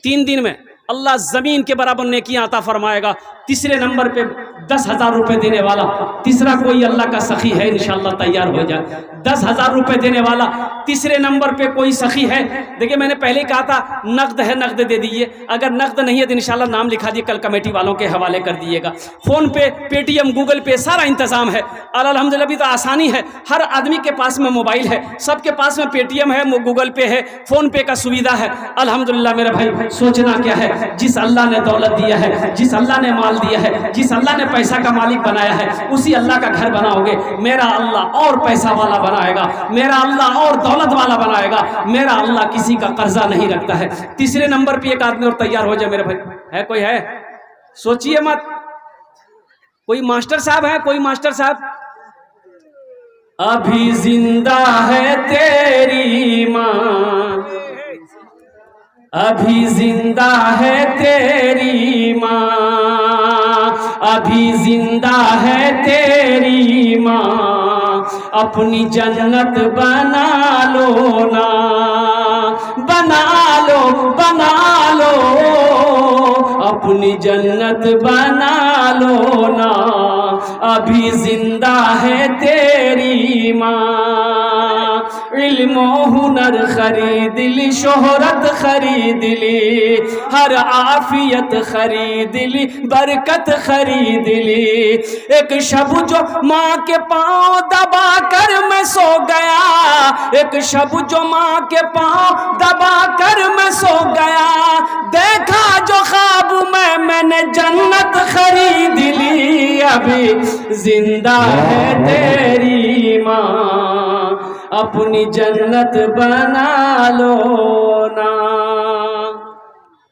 3 दिन में। अल्लाह ज़मीन के बराबर नेकियां अता फरमाएगा। तीसरे नंबर पे 10,000 रुपए देने वाला, तीसरा कोई अल्लाह का सखी है इंशाल्लाह तैयार हो जाए। 10,000 रुपए देने वाला तीसरे नंबर पे कोई सखी है। देखिए मैंने पहले कहा था नकद है, नकद दे दीजिए। अगर नकद नहीं है तो इंशाल्लाह नाम लिखा दिए, कल कमेटी वालों के हवाले कर दीजिएगा। फ़ोन पे, पेटीएम, गूगल पे सारा इंतज़ाम है। और अल्हम्दुलिल्लाह भी तो आसानी है, हर आदमी के पास में मोबाइल है, सबके पास में पेटीएम है, गूगल पे है, फ़ोन पे का सुविधा है अल्हम्दुलिल्लाह। मेरे भाई सोचना क्या है, जिस अल्लाह ने दौलत दिया है, जिस अल्लाह ने माल दिया है, जिस अल्लाह ने पैसा का मालिक बनाया है, उसी अल्लाह का घर बनाओगे। मेरा अल्लाह और पैसा वाला बनाएगा, मेरा अल्लाह और दौलत वाला बनाएगा। मेरा अल्लाह किसी का कर्जा नहीं रखता है। तीसरे नंबर पे एक आदमी और तैयार हो जाए मेरे भाई। है कोई? है? सोचिए मत। कोई मास्टर साहब है? कोई मास्टर साहब? अभी जिंदा है तेरी माँ, अभी जिंदा है तेरी माँ, अभी जिंदा है तेरी माँ, अपनी जन्नत बना लो ना, बना लो, बना लो, अपनी जन्नत बना लो ना, अभी जिंदा है तेरी माँ। इल्म हुनर खरीद ली, शोहरत खरीद ली, हर आफियत खरीद ली, बरकत खरीद ली। एक शब जो माँ के पाँव दबा कर मैं सो गया, एक शब जो माँ के पाँव दबा कर मैं सो गया, देखा जो ख्वाब में मैंने जन्नत खरीद ली, अभी जिंदा है तेरी माँ, अपनी जन्नत बना लो ना।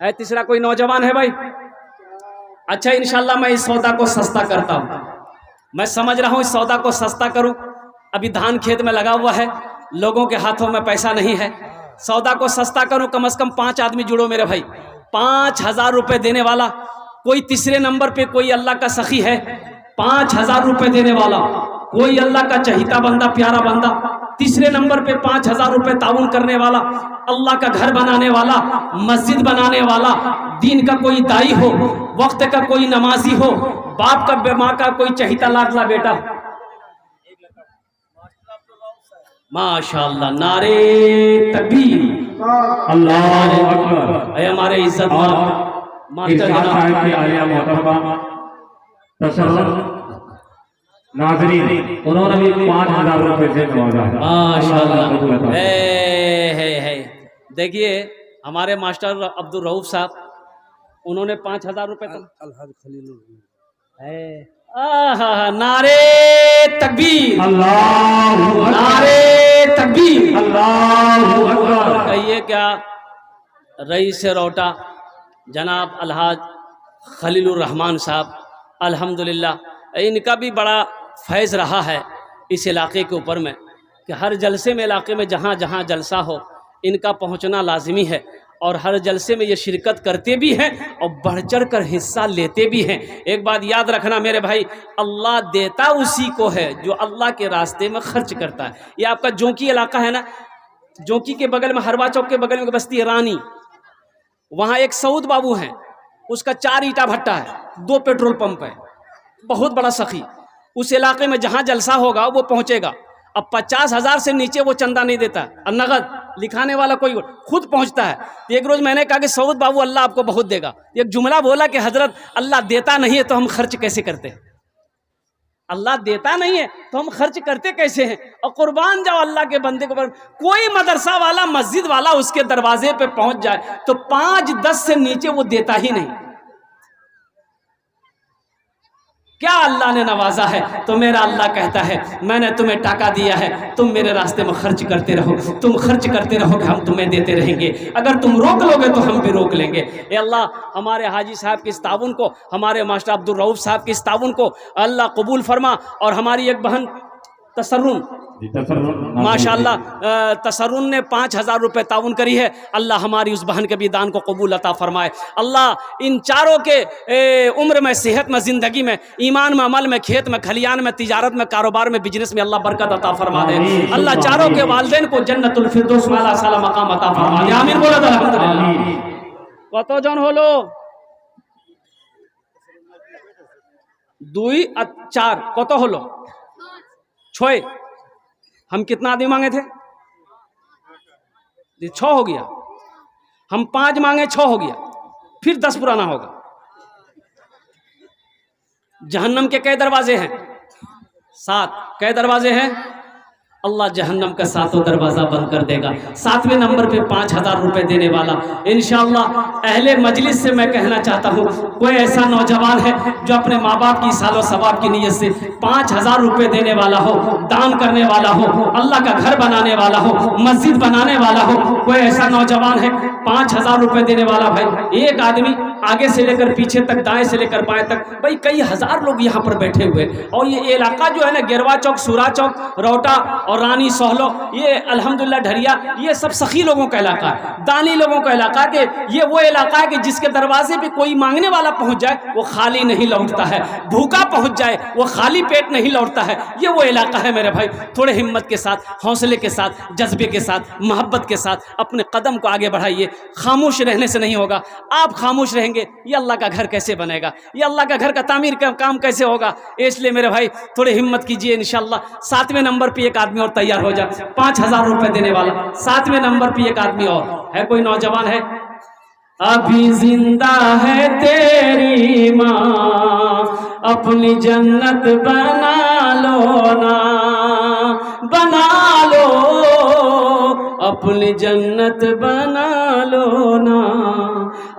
है तीसरा कोई नौजवान है भाई? अच्छा इंशाल्लाह मैं इस सौदा को सस्ता करता हूँ। मैं समझ रहा हूँ इस सौदा को सस्ता करूँ। अभी धान खेत में लगा हुआ है, लोगों के हाथों में पैसा नहीं है। सौदा को सस्ता करूँ, कम से कम 5 आदमी जुड़ो मेरे भाई। 5,000 रुपये देने वाला कोई तीसरे नंबर पे कोई अल्लाह का सखी है, 5,000 रुपये देने वाला कोई अल्लाह का चहीता बंदा, प्यारा बंदा। तीसरे नंबर पे 5,000 रुपये ताउन करने वाला, अल्लाह का घर बनाने वाला, मस्जिद बनाने वाला, दीन का कोई दाई हो, वक्त का कोई नमाजी हो, बाप का माँ का कोई चहीता लाडला बेटा। माशाअल्लाह, नारे तकबीर, अल्लाहु अकबर। हमारे इज्जत मास्टर नाज़रीन, उन्होंने भी 5,000 रुपए से नवाजा। माशाअल्लाह। है देखिए हमारे मास्टर अब्दुल रऊफ साहब, उन्होंने 5,000 रुपए है। नारे तकबीर, अल्लाहु अकबर, नारे तकबीर, अल्लाहु अकबर। कहिए क्या रईस रोटा जनाब अलहाज खलीलुर रहमान साहब, अल्हम्दुलिल्लाह इनका भी बड़ा फैज़ रहा है इस इलाके के ऊपर में कि हर जलसे में, इलाके में जहाँ जहाँ जलसा हो इनका पहुँचना लाजमी है। और हर जलसे में ये शिरकत करते भी हैं और बढ़ चढ़ कर हिस्सा लेते भी हैं। एक बात याद रखना मेरे भाई, अल्लाह देता उसी को है जो अल्लाह के रास्ते में खर्च करता है। ये आपका जोंकी इलाका है ना, जोंकी के बगल में, हरवा चौक के बगल में बस्ती है रानी, वहाँ एक सऊद बाबू हैं, उसका 4 ईंटा भट्टा है, 2 पेट्रोल पंप है, बहुत बड़ा सखी। उस इलाके में जहाँ जलसा होगा वो पहुँचेगा। अब 50,000 से नीचे वो चंदा नहीं देता, और नगद लिखाने वाला कोई खुद पहुँचता है। तो एक रोज़ मैंने कहा कि सऊद बाबू अल्लाह आपको बहुत देगा। एक जुमला बोला कि हजरत अल्लाह देता नहीं है तो हम खर्च कैसे करते हैं? अल्लाह देता नहीं है तो हम खर्च करते कैसे हैं? और कुर्बान जाओ अल्लाह के बंदे को। कोई मदरसा वाला, मस्जिद वाला उसके दरवाजे पे पहुंच जाए तो 5-10 से नीचे वो देता ही नहीं। क्या अल्लाह ने नवाजा है तो मेरा अल्लाह कहता है मैंने तुम्हें टाका दिया है, तुम मेरे रास्ते में खर्च करते रहो, तुम खर्च करते रहो कि हम तुम्हें देते रहेंगे। अगर तुम रोक लोगे तो हम भी रोक लेंगे। ए अल्लाह, हमारे हाजी साहब की इस ताउन को, हमारे मास्टर अब्दुल रऊफ साहब की इस ताउन को अल्लाह कबूल फरमा। और हमारी एक बहन तसर्रुन, माशाअल्लाह तसर्रुन ने 5,000 रुपये ताउन करी है। अल्लाह हमारी उस बहन के भी दान को कबूल अता फरमाए। अल्लाह इन चारों के उम्र में, सेहत में, ज़िंदगी में, ईमान में, अमल में, खेत में, खलियान में, तिजारत में, कारोबार में, बिजनेस में अल्लाह बरकत अता फरमा दे। अल्लाह चारों के वालिदैन को जन्नतुल फिरदौस में अल्लाह साला मकाम अता फरमा दे। आमीन बोलो तो अल्हम्दुलिल्लाह। कत जन हलो? 2 আর 4 কত হলো? 6। हम कितना आदमी मांगे थे? 6 हो गया। हम 5 मांगे, 6 हो गया, फिर 10 पुराना होगा। जहन्नम के कई दरवाजे हैं? 7। कई दरवाजे हैं? अल्लाह जहन्नम का 7वां दरवाज़ा बंद कर देगा। 7वें नंबर पे 5,000 रुपये देने वाला इंशाअल्लाह। अहले मजलिस से मैं कहना चाहता हूँ, कोई ऐसा नौजवान है जो अपने माँ बाप की सालो सवाब की नीयत से 5,000 रुपये देने वाला हो, दान करने वाला हो, अल्लाह का घर बनाने वाला हो, मस्जिद बनाने वाला हो, कोई ऐसा नौजवान है 5,000 रुपये देने वाला भाई। एक आदमी आगे से लेकर पीछे तक, दाएं से लेकर बाएं तक, भाई कई हज़ार लोग यहाँ पर बैठे हुए। और ये इलाका जो है ना, गिरवा चौक, सूरा चौक, रौटा और रानी, सोहलो, ये अल्हम्दुलिल्लाह ढरिया, ये सब सखी लोगों का इलाका है, दानी लोगों का इलाका है। कि ये वो इलाका है कि जिसके दरवाजे पे कोई मांगने वाला पहुंच जाए वो खाली नहीं लौटता है, भूखा पहुंच जाए वो खाली पेट नहीं लौटता है। ये वो इलाका है मेरे भाई। थोड़े हिम्मत के साथ, हौसले के साथ, जज्बे के साथ, मोहब्बत के साथ अपने कदम को आगे बढ़ाइए। खामोश रहने से नहीं होगा। आप खामोश रहेंगे, ये अल्लाह का घर कैसे बनेगा? ये अल्लाह का घर का तामीर का काम कैसे होगा? इसलिए मेरे भाई थोड़े हिम्मत कीजिए। इंशाअल्लाह 7वें नंबर पे एक आदमी और तैयार हो जा, 5,000 रुपये देने वाला। 7वें नंबर पे एक आदमी और है। कोई नौजवान है? अभी जिंदा है तेरी माँ, अपनी जन्नत बना लो ना, बना लो, अपनी जन्नत बना लो ना,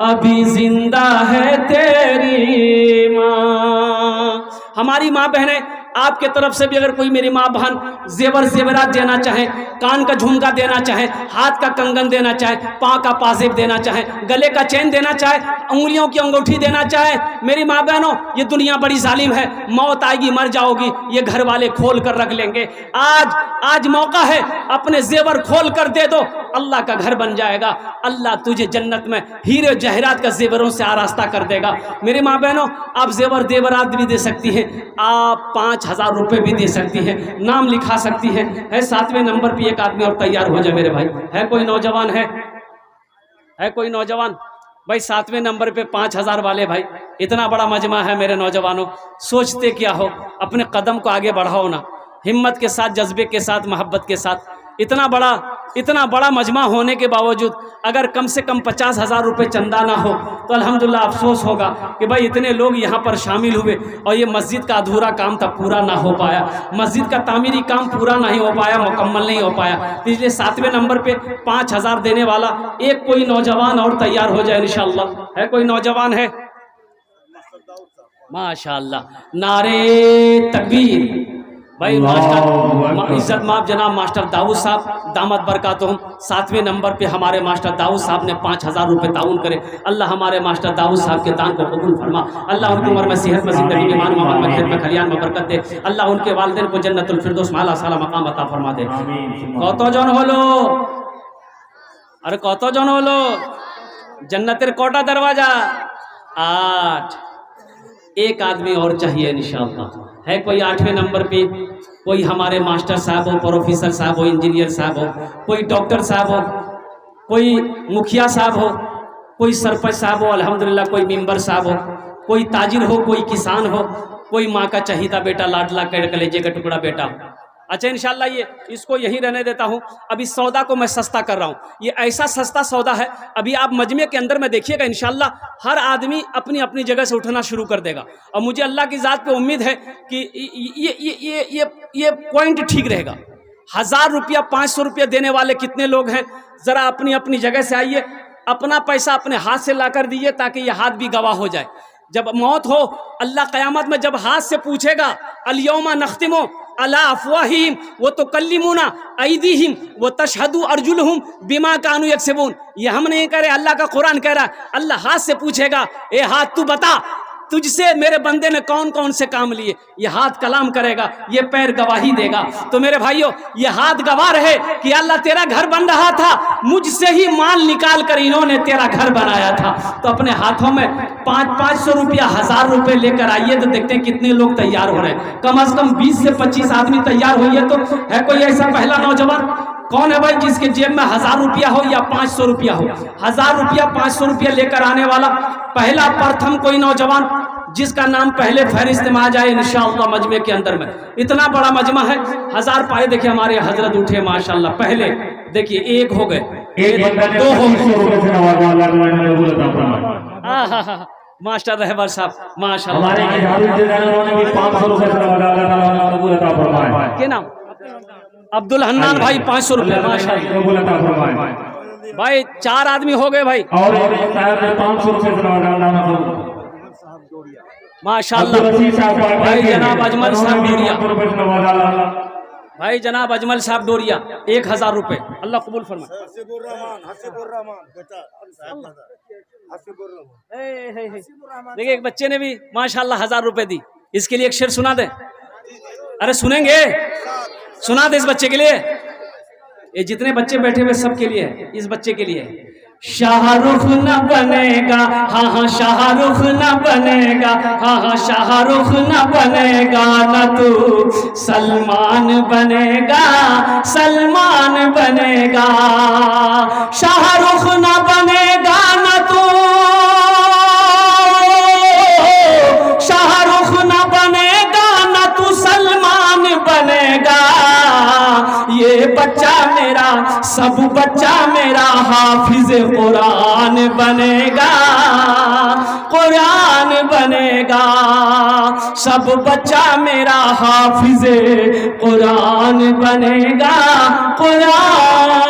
अभी जिंदा है तेरी माँ। हमारी माँ बहनें आपके तरफ से भी अगर कोई मेरी माँ बहन जेवरात देना चाहे, कान का झुमका देना चाहे, हाथ का कंगन देना चाहे, पाँव का पाजेब देना चाहे, गले का चैन देना चाहे, उंगलियों की अंगूठी देना चाहे, मेरी माँ बहनों ये दुनिया बड़ी जालिम है, मौत आएगी मर जाओगी, ये घर वाले खोल कर रख लेंगे। आज मौका है, अपने जेवर खोल कर दे दो, अल्लाह का घर बन जाएगा। अल्लाह तुझे जन्नत में हीरे जहरात का जेवरों से आरास्ता कर देगा। मेरी माँ बहनों आप जेवरात भी दे सकती हैं, आप 5,000 रुपये भी दे सकती हैं, नाम लिखा सकती हैं। है 7वें नंबर पे एक आदमी और तैयार हो जाए मेरे भाई। है कोई नौजवान? है कोई नौजवान भाई? 7वें नंबर पे 5,000 वाले भाई, इतना बड़ा मजमा है मेरे नौजवानों, सोचते क्या हो? अपने कदम को आगे बढ़ाओ ना, हिम्मत के साथ, जज्बे के साथ, मोहब्बत के साथ। इतना बड़ा मजमा होने के बावजूद अगर कम से कम 50,000 रुपये चंदा ना हो तो अल्हम्दुलिल्लाह अफसोस होगा कि भाई इतने लोग यहाँ पर शामिल हुए और ये मस्जिद का अधूरा काम था, पूरा ना हो पाया, मस्जिद का तामीरी काम पूरा नहीं हो पाया, मुकम्मल नहीं हो पाया। तो इसलिए 7वें नंबर पे 5,000 देने वाला एक कोई नौजवान और तैयार हो जाए इंशाअल्लाह। है कोई नौजवान? है माशाअल्लाह। नारे तकबीर भाई। मास्टर इज्जत माफ जनाब मास्टर दाऊद साहब दामद बरकातुहुम 7वें नंबर पे हमारे मास्टर दाऊद साहब ने 5,000 रुपये ताउन करे। अल्लाह हमारे मास्टर दाऊद साहब के दान को कबूल फरमा। अल्लाह उनकी उम्र में सेहत में जिंदगी में मान मामल में खेत में खलियान में बरकत दे। अल्लाह उनके वालिदैन को जन्नतुल फिरदौस माला साला मकाम अता फरमा दे। কতজন হলো? अरे কতজন হলো? जन्नतेर कोटा दरवाजा 8। एक आदमी और चाहिए इंशाअल्लाह। है कोई 8वें नंबर पे? कोई हमारे मास्टर साहब हो, प्रोफेसर साहब हो, इंजीनियर साहब हो, कोई डॉक्टर साहब हो, कोई मुखिया साहब हो, कोई सरपंच साहब हो, अल्हम्दुलिल्लाह कोई मेंबर साहब हो, कोई ताजिर हो, कोई किसान हो, कोई माँ का चहीता बेटा, लाडला कलेजे का टुकड़ा बेटा हो। अच्छा इंशाल्लाह ये इसको यहीं रहने देता हूँ। अभी सौदा को मैं सस्ता कर रहा हूँ, ये ऐसा सस्ता सौदा है, अभी आप मजमे के अंदर में देखिएगा इंशाल्लाह हर आदमी अपनी अपनी जगह से उठना शुरू कर देगा। और मुझे अल्लाह की ज़ात पे उम्मीद है कि ये पॉइंट ठीक रहेगा। 1,000 रुपया 500 रुपया देने वाले कितने लोग हैं? ज़रा अपनी अपनी जगह से आइए, अपना पैसा अपने हाथ से ला कर दीजिए ताकि ये हाथ भी गवाह हो जाए। जब मौत हो, अल्लाह क़यामत में जब हाथ से पूछेगा, अल-यौमा नख्तिमु अला अफ़वाहिहिम व तुकल्लिमुना ऐदीहिम व तशहदु अर्जुलुहुम बिमा कानू यक्सिबून। ये हम नहीं कह रहे, अल्लाह का कुरान कह रहा है। अल्लाह हाथ से पूछेगा, ए हाथ तू बता तुझसे मेरे बंदे ने कौन कौन से काम लिए। ये हाथ कलाम करेगा, ये पैर गवाही देगा। तो मेरे भाइयों ये हाथ गवाह रहे कि अल्लाह तेरा घर बन रहा था, मुझसे ही माल निकाल कर इन्होंने तेरा घर बनाया था। तो अपने हाथों में 500 रुपया 1,000 रुपये लेकर आइए तो देखते हैं कितने लोग तैयार हो रहे हैं। कम से कम 20 से 25 आदमी तैयार हुई है। तो है कोई ऐसा पहला नौजवान? कौन है भाई जिसके जेब में 1,000 रुपया हो या 500 रुपया हो? 1,000 रुपया 500 रुपया लेकर आने वाला पहला प्रथम कोई नौजवान जिसका नाम पहले फहरिस्त में आ जाए इंशाअल्लाह मजमे के अंदर में। इतना बड़ा मजमा है, 1,000 पाए। देखिए हमारे हजरत उठे माशाअल्लाह। पहले देखिए 1 हो गए, 2 हो गए। मास्टर रहबर साहब माशाअल्लाह। क्या नाम? अब्दुल हन्नान भाई 500 रुपये माशाअल्लाह। भाई 4 आदमी हो गए भाई माशाअल्लाह। भाई जनाब अजमल साहब डोरिया, भाई जनाब अजमल साहब डोरिया 1,000 रुपये। अल्लाह कबूल फरमाए। देखिए एक बच्चे ने भी माशाअल्लाह 1,000 रुपये दी। इसके लिए एक शेर सुना दे। अरे सुनेंगे? सुना दे इस बच्चे के लिए। ये जितने बच्चे बैठे हुए सबके लिए है, इस बच्चे के लिए। शाहरुख न बनेगा, हाँ हाँ शाहरुख न बनेगा, हाँ हाँ शाहरुख न बनेगा, न तू सलमान बनेगा, सलमान बनेगा। शाहरुख न बनेगा न तू, शाहरुख न बनेगा न तू सलमान बनेगा। ये बच्चा मेरा, सब बच्चा मेरा हाफिज कुरान बनेगा, कुरान बनेगा। सब बच्चा मेरा हाफिज कुरान बनेगा, कुरान